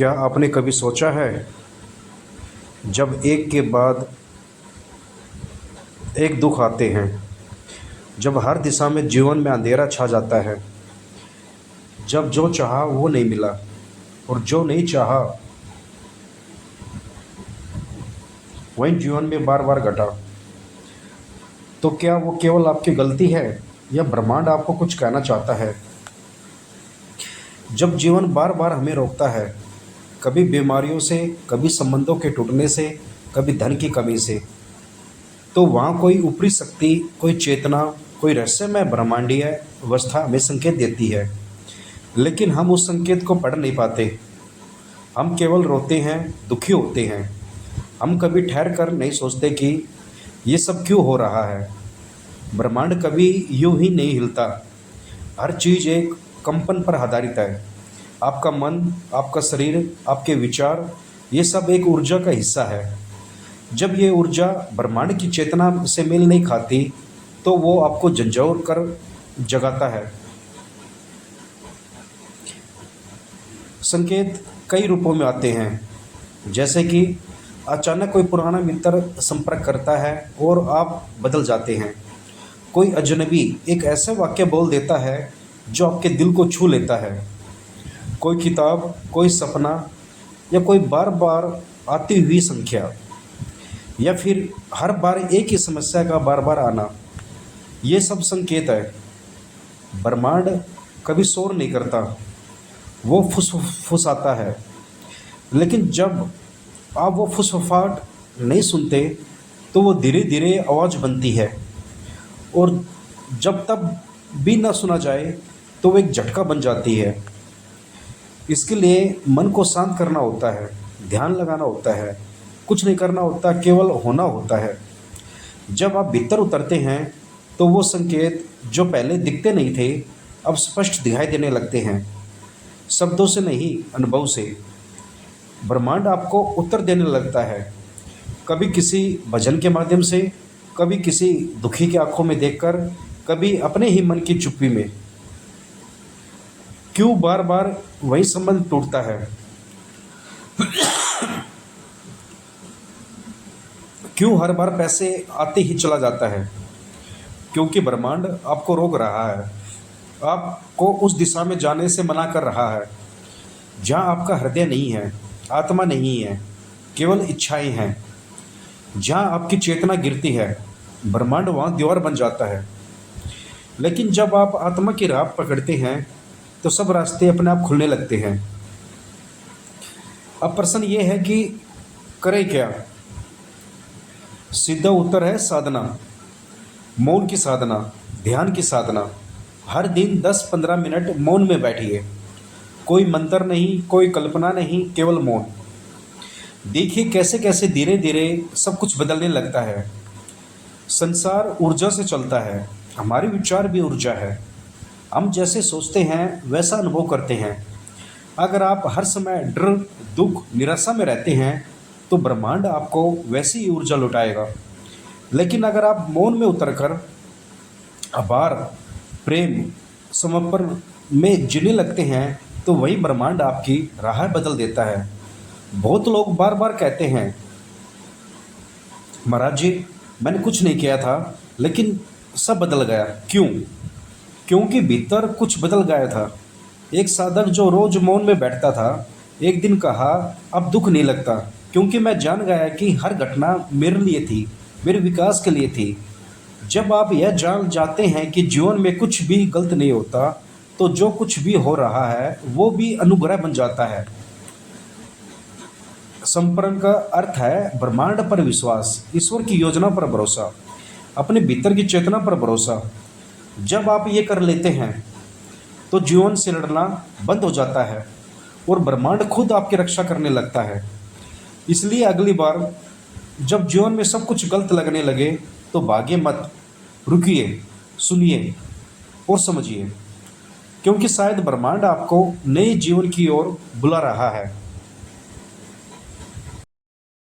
क्या आपने कभी सोचा है, जब एक के बाद एक दुख आते हैं, जब हर दिशा में जीवन में अंधेरा छा जाता है, जब जो चाहा वो नहीं मिला और जो नहीं चाहा वही जीवन में बार बार घटा, तो क्या वो केवल आपकी गलती है या ब्रह्मांड आपको कुछ कहना चाहता है? जब जीवन बार बार हमें रोकता है, कभी बीमारियों से, कभी संबंधों के टूटने से, कभी धन की कमी से, तो वहाँ कोई ऊपरी शक्ति, कोई चेतना, कोई रहस्यमय ब्रह्मांडीय अवस्था हमें संकेत देती है। लेकिन हम उस संकेत को पढ़ नहीं पाते। हम केवल रोते हैं, दुखी होते हैं। हम कभी ठहर कर नहीं सोचते कि ये सब क्यों हो रहा है। ब्रह्मांड कभी यूं ही नहीं हिलता। हर चीज़ एक कंपन पर आधारित है। आपका मन, आपका शरीर, आपके विचार, ये सब एक ऊर्जा का हिस्सा है। जब ये ऊर्जा ब्रह्मांड की चेतना से मेल नहीं खाती, तो वो आपको झंझोर कर जगाता है। संकेत कई रूपों में आते हैं, जैसे कि अचानक कोई पुराना मित्र संपर्क करता है और आप बदल जाते हैं। कोई अजनबी एक ऐसा वाक्य बोल देता है जो आपके दिल को छू लेता है। कोई किताब, कोई सपना, या कोई बार बार आती हुई संख्या, या फिर हर बार एक ही समस्या का बार बार आना, ये सब संकेत है। ब्रह्मांड कभी शोर नहीं करता, वो फुसफुसाता है। लेकिन जब आप वो फुसफुसाहट नहीं सुनते, तो वो धीरे धीरे आवाज़ बनती है, और जब तब भी ना सुना जाए तो वो एक झटका बन जाती है। इसके लिए मन को शांत करना होता है, ध्यान लगाना होता है, कुछ नहीं करना होता, केवल होना होता है। जब आप भीतर उतरते हैं, तो वो संकेत जो पहले दिखते नहीं थे, अब स्पष्ट दिखाई देने लगते हैं। शब्दों से नहीं, अनुभव से। ब्रह्मांड आपको उत्तर देने लगता है, कभी किसी भजन के माध्यम से, कभी किसी दुखी की आंखों में देखकर, कभी अपने ही मन की चुप्पी में। क्यों बार बार वही संबंध टूटता है? क्यों हर बार पैसे आते ही चला जाता है? क्योंकि ब्रह्मांड आपको रोक रहा है, आपको उस दिशा में जाने से मना कर रहा है जहाँ आपका हृदय नहीं है, आत्मा नहीं है, केवल इच्छाएं हैं। जहाँ आपकी चेतना गिरती है, ब्रह्मांड वहाँ दीवार बन जाता है। लेकिन जब आप आत्मा की राह पकड़ते हैं, तो सब रास्ते अपने आप खुलने लगते हैं। अब प्रश्न ये है कि करें क्या? सीधा उत्तर है साधना, मौन की साधना, ध्यान की साधना। हर दिन 10-15 मिनट मौन में बैठिए। कोई मंत्र नहीं, कोई कल्पना नहीं, केवल मौन। देखिए कैसे कैसे धीरे धीरे सब कुछ बदलने लगता है। संसार ऊर्जा से चलता है, हमारे विचार भी ऊर्जा है। हम जैसे सोचते हैं वैसा अनुभव करते हैं। अगर आप हर समय डर, दुख, निराशा में रहते हैं, तो ब्रह्मांड आपको वैसी ही ऊर्जा लौटाएगा। लेकिन अगर आप मौन में उतरकर आभार, प्रेम, समर्पण में जीने लगते हैं, तो वही ब्रह्मांड आपकी राह बदल देता है। बहुत लोग बार बार कहते हैं, महाराज जी मैंने कुछ नहीं किया था, लेकिन सब बदल गया। क्यों? क्योंकि भीतर कुछ बदल गया था। एक साधक जो रोज मौन में बैठता था, एक दिन कहा, अब दुख नहीं लगता, क्योंकि मैं जान गया कि हर घटना मेरे लिए थी, मेरे विकास के लिए थी। जब आप यह जान जाते हैं कि जीवन में कुछ भी गलत नहीं होता, तो जो कुछ भी हो रहा है वो भी अनुग्रह बन जाता है। संपूर्ण का अर्थ है ब्रह्मांड पर विश्वास, ईश्वर की योजना पर भरोसा, अपने भीतर की चेतना पर भरोसा। जब आप ये कर लेते हैं, तो जीवन से लड़ना बंद हो जाता है और ब्रह्मांड खुद आपकी रक्षा करने लगता है। इसलिए अगली बार जब जीवन में सब कुछ गलत लगने लगे, तो भागिए मत, रुकिए, सुनिए और समझिए, क्योंकि शायद ब्रह्मांड आपको नए जीवन की ओर बुला रहा है।